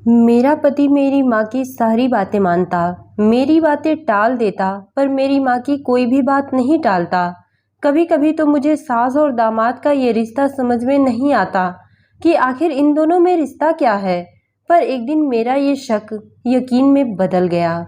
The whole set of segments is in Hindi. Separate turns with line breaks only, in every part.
मेरा पति मेरी माँ की सारी बातें मानता, मेरी बातें टाल देता, पर मेरी माँ की कोई भी बात नहीं टालता। कभी कभी तो मुझे सास और दामाद का ये रिश्ता समझ में नहीं आता कि आखिर इन दोनों में रिश्ता क्या है। पर एक दिन मेरा ये शक यकीन में बदल गया।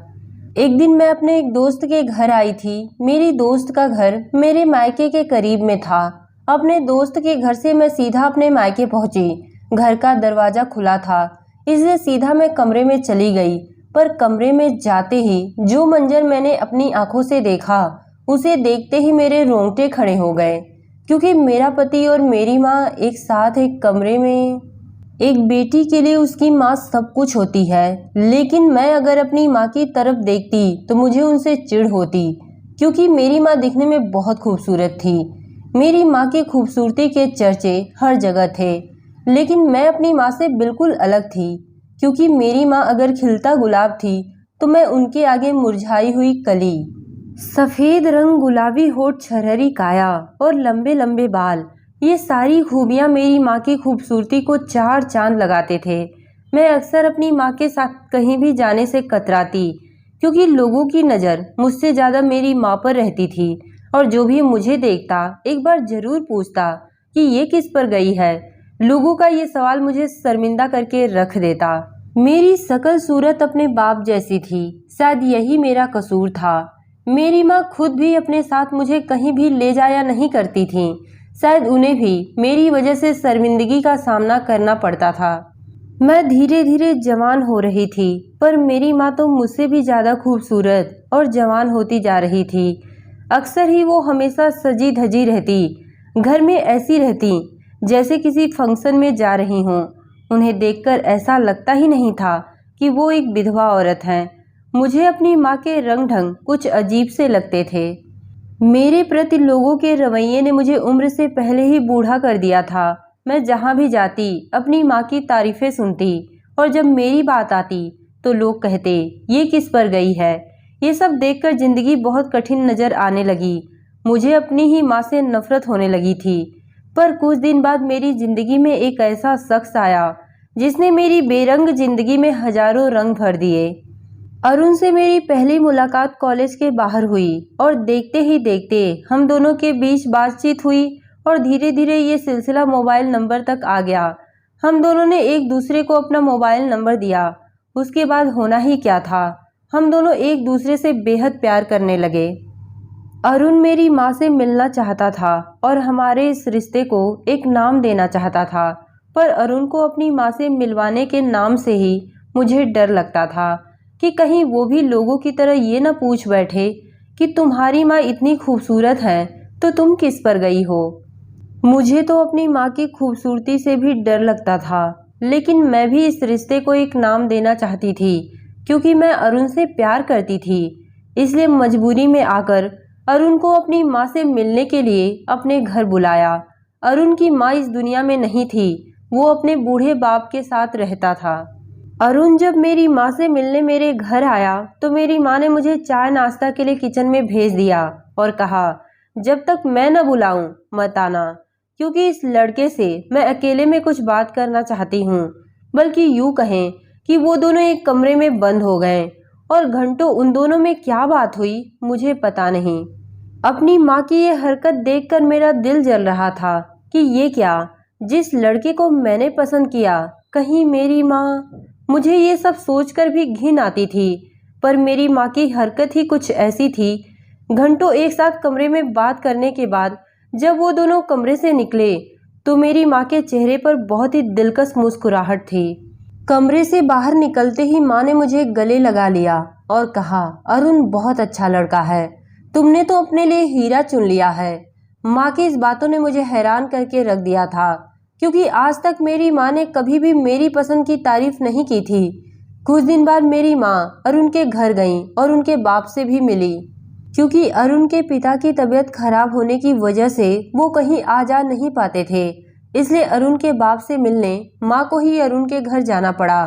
एक दिन मैं अपने एक दोस्त के घर आई थी। मेरी दोस्त का घर मेरे मायके के करीब में था। अपने दोस्त के घर से मैं सीधा अपने मायके पहुंची। घर का दरवाजा खुला था, इसलिए सीधा मैं कमरे में चली गई। पर कमरे में जाते ही जो मंजर मैंने अपनी आंखों से देखा, उसे देखते ही मेरे रोंगटे खड़े हो गए। क्योंकि मेरा पति और मेरी माँ एक साथ एक कमरे में। एक बेटी के लिए उसकी माँ सब कुछ होती है, लेकिन मैं अगर अपनी माँ की तरफ देखती तो मुझे उनसे चिढ़ होती। क्योंकि मेरी माँ दिखने में बहुत खूबसूरत थी। मेरी माँ की खूबसूरती के चर्चे हर जगह थे, लेकिन मैं अपनी माँ से बिल्कुल अलग थी। क्योंकि मेरी माँ अगर खिलता गुलाब थी तो मैं उनके आगे मुरझाई हुई कली। सफेद रंग, गुलाबी होठ, छरहरी काया और लंबे लंबे बाल, ये सारी खूबियाँ मेरी माँ की खूबसूरती को चार चांद लगाते थे। मैं अक्सर अपनी माँ के साथ कहीं भी जाने से कतराती, क्योंकि लोगों की नज़र मुझसे ज़्यादा मेरी माँ पर रहती थी। और जो भी मुझे देखता एक बार जरूर पूछता कि ये किस पर गई है। लोगों का ये सवाल मुझे शर्मिंदा करके रख देता। मेरी शकल सूरत अपने बाप जैसी थी, शायद यही मेरा कसूर था। मेरी माँ खुद भी अपने साथ मुझे कहीं भी ले जाया नहीं करती थी। शायद उन्हें भी मेरी वजह से शर्मिंदगी का सामना करना पड़ता था। मैं धीरे धीरे जवान हो रही थी, पर मेरी माँ तो मुझसे भी ज़्यादा खूबसूरत और जवान होती जा रही थी। अक्सर ही वो हमेशा सजी धजी रहती, घर में ऐसी रहती जैसे किसी फंक्शन में जा रही हों। उन्हें देखकर ऐसा लगता ही नहीं था कि वो एक विधवा औरत हैं। मुझे अपनी माँ के रंग ढंग कुछ अजीब से लगते थे। मेरे प्रति लोगों के रवैये ने मुझे उम्र से पहले ही बूढ़ा कर दिया था। मैं जहाँ भी जाती अपनी माँ की तारीफें सुनती, और जब मेरी बात आती तो लोग कहते ये किस पर गई है। ये सब देखकर जिंदगी बहुत कठिन नजर आने लगी। मुझे अपनी ही माँ से नफरत होने लगी थी। पर कुछ दिन बाद मेरी जिंदगी में एक ऐसा शख्स आया जिसने मेरी बेरंग जिंदगी में हजारों रंग भर दिए। अरुण से मेरी पहली मुलाकात कॉलेज के बाहर हुई, और देखते ही देखते हम दोनों के बीच बातचीत हुई, और धीरे धीरे ये सिलसिला मोबाइल नंबर तक आ गया। हम दोनों ने एक दूसरे को अपना मोबाइल नंबर दिया। उसके बाद होना ही क्या था, हम दोनों एक दूसरे से बेहद प्यार करने लगे। अरुण मेरी माँ से मिलना चाहता था और हमारे इस रिश्ते को एक नाम देना चाहता था। पर अरुण को अपनी माँ से मिलवाने के नाम से ही मुझे डर लगता था कि कहीं वो भी लोगों की तरह ये ना पूछ बैठे कि तुम्हारी माँ इतनी खूबसूरत है तो तुम किस पर गई हो। मुझे तो अपनी माँ की खूबसूरती से भी डर लगता था, लेकिन मैं भी इस रिश्ते को एक नाम देना चाहती थी। क्योंकि मैं अरुण से प्यार करती थी, इसलिए मजबूरी में आकर अरुण को अपनी माँ से मिलने के लिए अपने घर बुलाया। अरुण की माँ इस दुनिया में नहीं थी, वो अपने बूढ़े बाप के साथ रहता था। अरुण जब मेरी माँ से मिलने मेरे घर आया तो मेरी माँ ने मुझे चाय नाश्ता के लिए किचन में भेज दिया और कहा जब तक मैं न बुलाऊं मत आना, क्योंकि इस लड़के से मैं अकेले में कुछ बात करना चाहती हूँ। बल्कि यूं कहें कि वो दोनों एक कमरे में बंद हो गए, और घंटों उन दोनों में क्या बात हुई मुझे पता नहीं। अपनी माँ की ये हरकत देखकर मेरा दिल जल रहा था कि ये क्या, जिस लड़के को मैंने पसंद किया, कहीं मेरी माँ। मुझे ये सब सोचकर भी घिन आती थी, पर मेरी माँ की हरकत ही कुछ ऐसी थी। घंटों एक साथ कमरे में बात करने के बाद जब वो दोनों कमरे से निकले तो मेरी माँ के चेहरे पर बहुत ही दिलकश मुस्कुराहट थी। कमरे से बाहर निकलते ही माँ ने मुझे गले लगा लिया और कहा अरुण बहुत अच्छा लड़का है, तुमने तो अपने लिए हीरा चुन लिया है। माँ की इस बातों ने मुझे हैरान करके रख दिया था, क्योंकि आज तक मेरी माँ ने कभी भी मेरी पसंद की तारीफ नहीं की थी। कुछ दिन बाद मेरी माँ अरुण के घर गई और उनके बाप से भी मिली, क्योंकि अरुण के पिता की तबीयत खराब होने की वजह से वो कहीं आ जा नहीं पाते थे। इसलिए अरुण के बाप से मिलने माँ को ही अरुण के घर जाना पड़ा।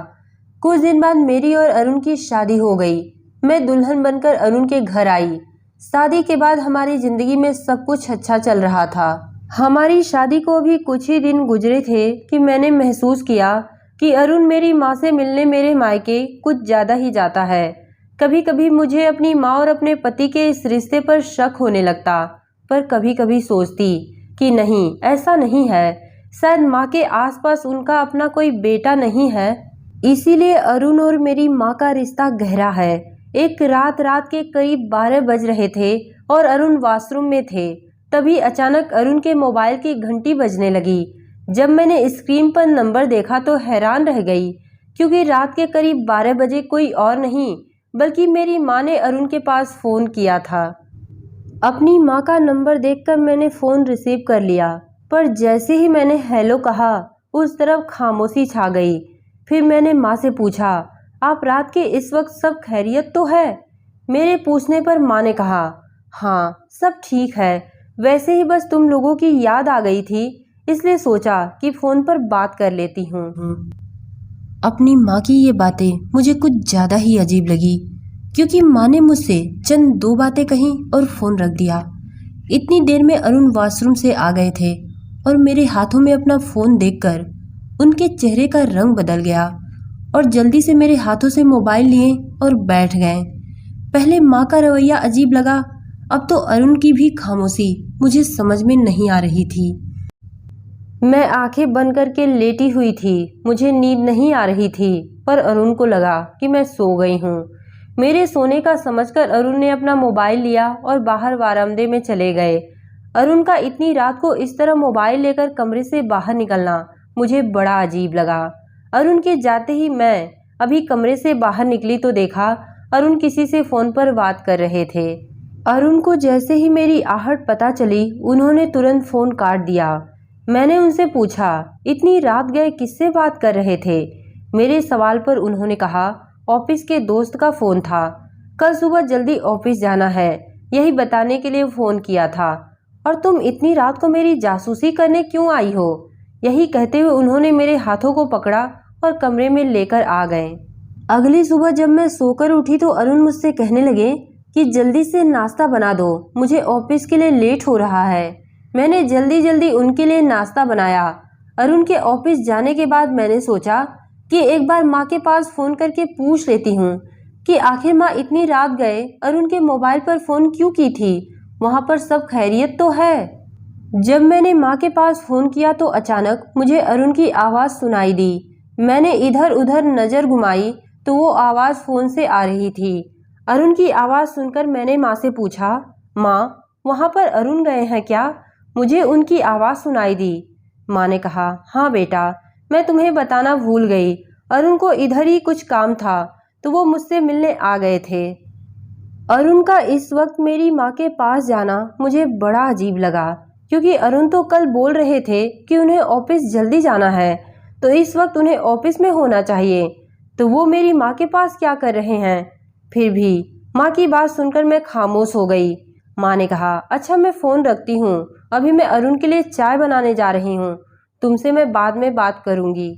कुछ दिन बाद मेरी और अरुण की शादी हो गई। मैं दुल्हन बनकर अरुण के घर आई। शादी के बाद हमारी जिंदगी में सब कुछ अच्छा चल रहा था। हमारी शादी को भी कुछ ही दिन गुजरे थे कि मैंने महसूस किया कि अरुण मेरी माँ से मिलने मेरे मायके कुछ ज़्यादा ही जाता है। कभी कभी मुझे अपनी माँ और अपने पति के इस रिश्ते पर शक होने लगता, पर कभी कभी सोचती कि नहीं, ऐसा नहीं है। शायद माँ के आसपास उनका अपना कोई बेटा नहीं है, इसीलिए अरुण और मेरी माँ का रिश्ता गहरा है। एक रात के करीब 12 बज रहे थे और अरुण वॉशरूम में थे। तभी अचानक अरुण के मोबाइल की घंटी बजने लगी। जब मैंने स्क्रीन पर नंबर देखा तो हैरान रह गई, क्योंकि रात के करीब 12 बजे कोई और नहीं बल्कि मेरी माँ ने अरुण के पास फ़ोन किया था। अपनी माँ का नंबर देखकर मैंने फ़ोन रिसीव कर लिया, पर जैसे ही मैंने हेलो कहा उस तरफ खामोशी छा गई। फिर मैंने माँ से पूछा, आप रात के इस वक्त सब खैरियत तो है? मेरे पूछने पर माँ ने कहा, हाँ सब ठीक है, वैसे ही बस तुम लोगों की याद आ गई थी, इसलिए सोचा कि फ़ोन पर बात कर लेती हूँ। अपनी माँ की ये बातें मुझे कुछ ज़्यादा ही अजीब लगी, क्योंकि माँ ने मुझसे चंद 2 बातें कहीं और फ़ोन रख दिया। इतनी देर में अरुण वॉशरूम से आ गए थे और मेरे हाथों में अपना फ़ोन देखकर उनके चेहरे का रंग बदल गया और जल्दी से मेरे हाथों से मोबाइल लिए और बैठ गए। पहले माँ का रवैया अजीब लगा, अब तो अरुण की भी खामोशी मुझे समझ में नहीं आ रही थी। मैं आंखें बंद करके लेटी हुई थी, मुझे नींद नहीं आ रही थी, पर अरुण को लगा कि मैं सो गई हूँ। मेरे सोने का समझकर अरुण ने अपना मोबाइल लिया और बाहर बरामदे में चले गए। अरुण का इतनी रात को इस तरह मोबाइल लेकर कमरे से बाहर निकलना मुझे बड़ा अजीब लगा। अरुण के जाते ही मैं अभी कमरे से बाहर निकली तो देखा अरुण किसी से फ़ोन पर बात कर रहे थे। अरुण को जैसे ही मेरी आहट पता चली, उन्होंने तुरंत फ़ोन काट दिया। मैंने उनसे पूछा, इतनी रात गए किससे बात कर रहे थे? मेरे सवाल पर उन्होंने कहा, ऑफिस के दोस्त का फ़ोन था, कल सुबह जल्दी ऑफिस जाना है, यही बताने के लिए फ़ोन किया था। और तुम इतनी रात को मेरी जासूसी करने क्यों आई हो? यही कहते हुए उन्होंने मेरे हाथों को पकड़ा और कमरे में लेकर आ गए। अगली सुबह जब मैं सोकर उठी तो अरुण मुझसे कहने लगे कि जल्दी से नाश्ता बना दो, मुझे ऑफिस के लिए लेट हो रहा है। मैंने जल्दी जल्दी उनके लिए नाश्ता बनाया। अरुण के ऑफिस जाने के बाद मैंने सोचा कि एक बार माँ के पास फ़ोन करके पूछ लेती हूँ कि आखिर माँ इतनी रात गए अरुण के मोबाइल पर फ़ोन क्यों की थी, वहाँ पर सब खैरियत तो है। जब मैंने माँ के पास फ़ोन किया तो अचानक मुझे अरुण की आवाज़ सुनाई दी। मैंने इधर उधर नज़र घुमाई तो वो आवाज़ फ़ोन से आ रही थी। अरुण की आवाज़ सुनकर मैंने माँ से पूछा, माँ वहाँ पर अरुण गए हैं क्या? मुझे उनकी आवाज़ सुनाई दी। माँ ने कहा, हाँ बेटा, मैं तुम्हें बताना भूल गई, अरुण को इधर ही कुछ काम था तो वो मुझसे मिलने आ गए थे। अरुण का इस वक्त मेरी माँ के पास जाना मुझे बड़ा अजीब लगा, क्योंकि अरुण तो कल बोल रहे थे कि उन्हें ऑफिस जल्दी जाना है, तो इस वक्त उन्हें ऑफिस में होना चाहिए, तो वो मेरी माँ के पास क्या कर रहे हैं? फिर भी माँ की बात सुनकर मैं खामोश हो गई। माँ ने कहा, अच्छा मैं फ़ोन रखती हूँ, अभी मैं अरुण के लिए चाय बनाने जा रही हूँ, तुमसे मैं बाद में बात करूँगी।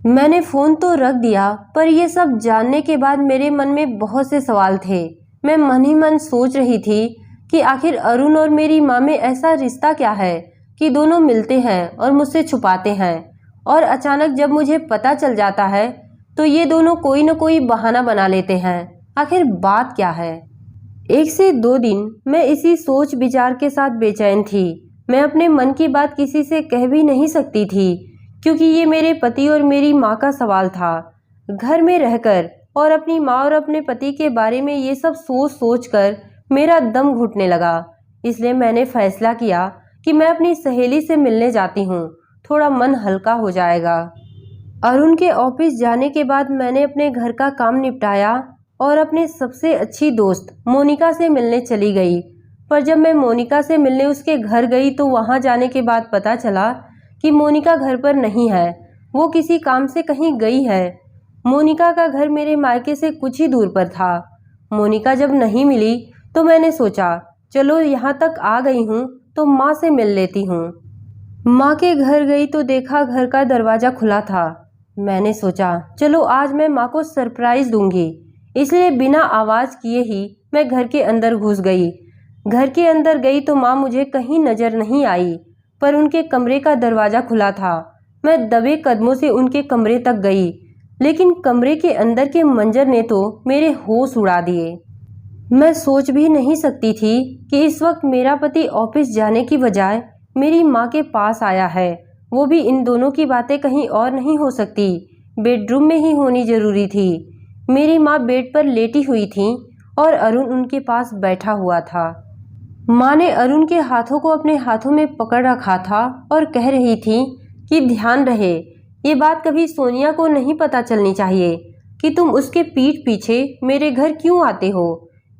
मैंने फ़ोन तो रख दिया, पर यह सब जानने के बाद मेरे मन में बहुत से सवाल थे। मैं मन ही मन सोच रही थी कि आखिर अरुण और मेरी माँ में ऐसा रिश्ता क्या है कि दोनों मिलते हैं और मुझसे छुपाते हैं, और अचानक जब मुझे पता चल जाता है तो ये दोनों कोई न कोई बहाना बना लेते हैं। आखिर बात क्या है? 1 से 2 दिन मैं इसी सोच विचार के साथ बेचैन थी। मैं अपने मन की बात किसी से कह भी नहीं सकती थी, क्योंकि ये मेरे पति और मेरी माँ का सवाल था। घर में रहकर और अपनी माँ और अपने पति के बारे में ये सब सोच सोच कर मेरा दम घुटने लगा। इसलिए मैंने फैसला किया कि मैं अपनी सहेली से मिलने जाती हूँ, थोड़ा मन हल्का हो जाएगा। अरुण के ऑफिस जाने के बाद मैंने अपने घर का काम निपटाया और अपने सबसे अच्छी दोस्त मोनिका से मिलने चली गई। पर जब मैं मोनिका से मिलने उसके घर गई तो वहाँ जाने के बाद पता चला कि मोनिका घर पर नहीं है, वो किसी काम से कहीं गई है। मोनिका का घर मेरे मायके से कुछ ही दूर पर था। मोनिका जब नहीं मिली तो मैंने सोचा, चलो यहाँ तक आ गई हूँ तो माँ से मिल लेती हूँ। माँ के घर गई तो देखा घर का दरवाज़ा खुला था। मैंने सोचा, चलो आज मैं माँ को सरप्राइज़ दूंगी, इसलिए बिना आवाज़ किए ही मैं घर के अंदर घुस गई। घर के अंदर गई तो माँ मुझे कहीं नज़र नहीं आई, पर उनके कमरे का दरवाज़ा खुला था। मैं दबे कदमों से उनके कमरे तक गई, लेकिन कमरे के अंदर के मंजर ने तो मेरे होश उड़ा दिए। मैं सोच भी नहीं सकती थी कि इस वक्त मेरा पति ऑफिस जाने की बजाय मेरी माँ के पास आया है, वो भी इन दोनों की बातें कहीं और नहीं हो सकती, बेडरूम में ही होनी जरूरी थी। मेरी माँ बेड पर लेटी हुई थी और अरुण उनके पास बैठा हुआ था। माँ ने अरुण के हाथों को अपने हाथों में पकड़ रखा था और कह रही थी कि ध्यान रहे, ये बात कभी सोनिया को नहीं पता चलनी चाहिए कि तुम उसके पीठ पीछे मेरे घर क्यों आते हो।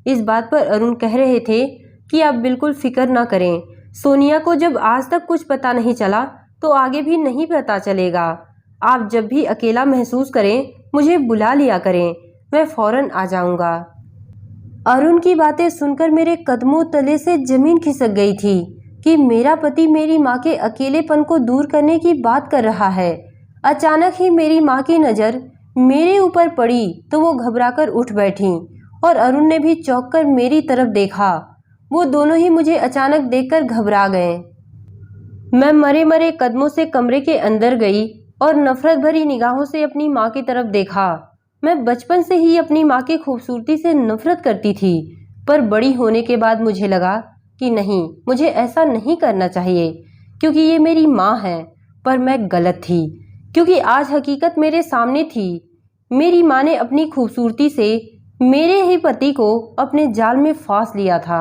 इस बात पर अरुण कह रहे थे कि आप बिल्कुल फिक्र ना करें, सोनिया को जब आज तक कुछ पता नहीं चला तो आगे भी नहीं पता चलेगा। आप जब भी अकेला महसूस करें मुझे बुला लिया करें, मैं फौरन आ जाऊंगा। अरुण की बातें सुनकर मेरे कदमों तले से जमीन खिसक गई थी कि मेरा पति मेरी माँ के अकेलेपन को दूर करने की बात कर रहा है। अचानक ही मेरी माँ की नज़र मेरे ऊपर पड़ी तो वो घबराकर उठ बैठी और अरुण ने भी चौंक कर मेरी तरफ देखा। वो दोनों ही मुझे अचानक देखकर घबरा गए। मैं मरे मरे कदमों से कमरे के अंदर गई और नफरत भरी निगाहों से अपनी माँ की तरफ देखा। मैं बचपन से ही अपनी माँ की खूबसूरती से नफरत करती थी, पर बड़ी होने के बाद मुझे लगा कि नहीं, मुझे ऐसा नहीं करना चाहिए क्योंकि ये मेरी माँ है। पर मैं गलत थी, क्योंकि आज हकीकत मेरे सामने थी। मेरी माँ ने अपनी खूबसूरती से मेरे ही पति को अपने जाल में फांस लिया था।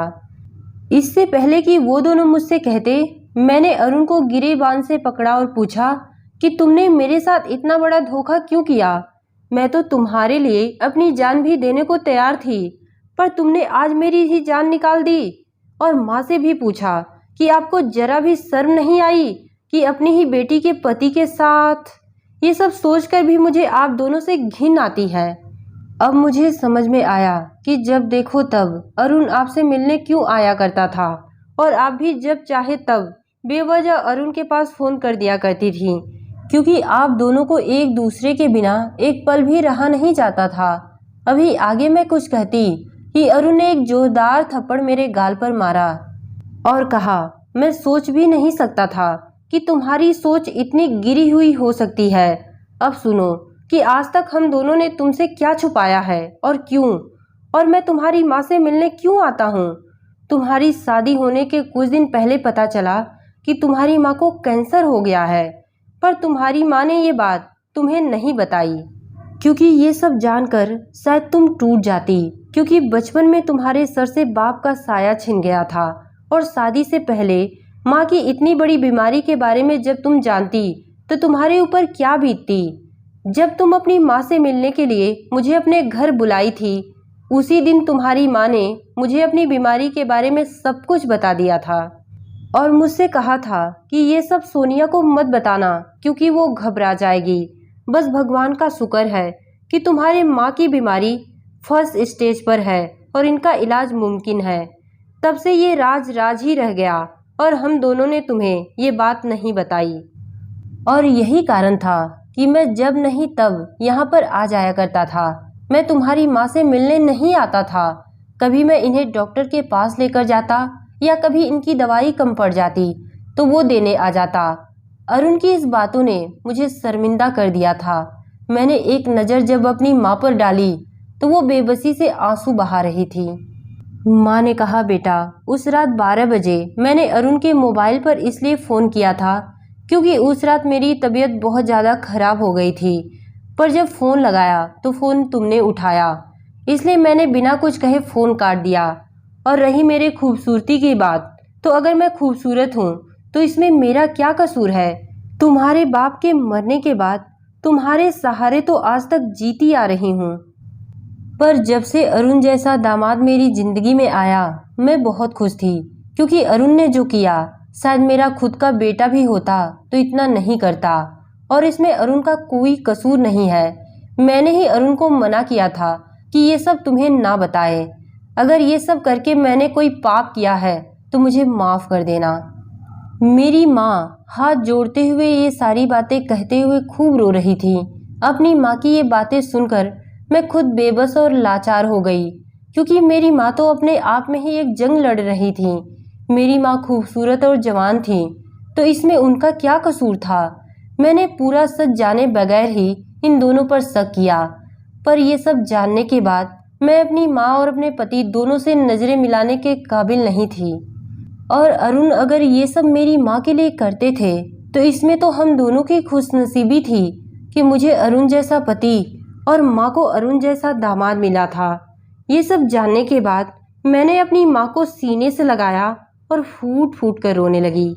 इससे पहले कि वो दोनों मुझसे कहते, मैंने अरुण को गिरेबान से पकड़ा और पूछा कि तुमने मेरे साथ इतना बड़ा धोखा क्यों किया। मैं तो तुम्हारे लिए अपनी जान भी देने को तैयार थी, पर तुमने आज मेरी ही जान निकाल दी। और माँ से भी पूछा कि आपको जरा भी शर्म नहीं आई कि अपनी ही बेटी के पति के साथ। ये सब सोचकर भी मुझे आप दोनों से घिन आती है। अब मुझे समझ में आया कि जब देखो तब अरुण आपसे मिलने क्यों आया करता था और आप भी जब चाहे तब बेवजह अरुण के पास फ़ोन कर दिया करती थी, क्योंकि आप दोनों को एक दूसरे के बिना एक पल भी रहा नहीं जाता था। अभी आगे मैं कुछ कहती कि अरुण ने एक जोरदार थप्पड़ मेरे गाल पर मारा और कहा, मैं सोच भी नहीं सकता था कि तुम्हारी सोच इतनी गिरी हुई हो सकती है। अब सुनो कि आज तक हम दोनों ने तुमसे क्या छुपाया है और क्यों, और मैं तुम्हारी माँ से मिलने क्यों आता हूँ। तुम्हारी शादी होने के कुछ दिन पहले पता चला कि तुम्हारी माँ को कैंसर हो गया है, पर तुम्हारी माँ ने ये बात तुम्हें नहीं बताई, क्योंकि ये सब जानकर शायद तुम टूट जाती, क्योंकि बचपन में तुम्हारे सर से बाप का साया छिन गया था। और शादी से पहले माँ की इतनी बड़ी बीमारी के बारे में जब तुम जानती तो तुम्हारे ऊपर क्या बीतती। जब तुम अपनी माँ से मिलने के लिए मुझे अपने घर बुलाई थी, उसी दिन तुम्हारी माँ ने मुझे अपनी बीमारी के बारे में सब कुछ बता दिया था और मुझसे कहा था कि ये सब सोनिया को मत बताना क्योंकि वो घबरा जाएगी। बस भगवान का शुक्र है कि तुम्हारे माँ की बीमारी फर्स्ट स्टेज पर है और इनका इलाज मुमकिन है। तब से ये राज राज ही रह गया और हम दोनों ने तुम्हें ये बात नहीं बताई। और यही कारण था कि मैं जब नहीं तब यहाँ पर आ जाया करता था। मैं तुम्हारी माँ से मिलने नहीं आता था। कभी मैं इन्हें डॉक्टर के पास लेकर जाता या कभी इनकी दवाई कम पड़ जाती तो वो देने आ जाता। अरुण की इस बातों ने मुझे शर्मिंदा कर दिया था। मैंने एक नज़र जब अपनी माँ पर डाली तो वो बेबसी से आंसू बहा रही थी। माँ ने कहा, बेटा, उस रात 12 बजे मैंने अरुण के मोबाइल पर इसलिए फ़ोन किया था क्योंकि उस रात मेरी तबीयत बहुत ज़्यादा ख़राब हो गई थी, पर जब फ़ोन लगाया तो फ़ोन तुमने उठाया, इसलिए मैंने बिना कुछ कहे फ़ोन काट दिया। और रही मेरे खूबसूरती की बात, तो अगर मैं खूबसूरत हूँ तो इसमें मेरा क्या कसूर है। तुम्हारे बाप के मरने के बाद तुम्हारे सहारे तो आज तक जीती आ रही हूँ, पर जब से अरुण जैसा दामाद मेरी ज़िंदगी में आया मैं बहुत खुश थी, क्योंकि अरुण ने जो किया शायद मेरा खुद का बेटा भी होता तो इतना नहीं करता। और इसमें अरुण का कोई कसूर नहीं है। मैंने ही अरुण को मना किया था कि ये सब तुम्हें ना बताए। अगर ये सब करके मैंने कोई पाप किया है तो मुझे माफ़ कर देना। मेरी माँ हाथ जोड़ते हुए ये सारी बातें कहते हुए खूब रो रही थी। अपनी माँ की ये बातें सुनकर मैं खुद बेबस और लाचार हो गई, क्योंकि मेरी माँ तो अपने आप में ही एक जंग लड़ रही थी। मेरी माँ खूबसूरत और जवान थी तो इसमें उनका क्या कसूर था। मैंने पूरा सच जाने बगैर ही इन दोनों पर शक किया, पर ये सब जानने के बाद मैं अपनी माँ और अपने पति दोनों से नज़रें मिलाने के काबिल नहीं थी। और अरुण अगर ये सब मेरी माँ के लिए करते थे तो इसमें तो हम दोनों की खुशनसीबी थी कि मुझे अरुण जैसा पति और माँ को अरुण जैसा दामाद मिला था। ये सब जानने के बाद मैंने अपनी माँ को सीने से लगाया और फूट फूट कर रोने लगी।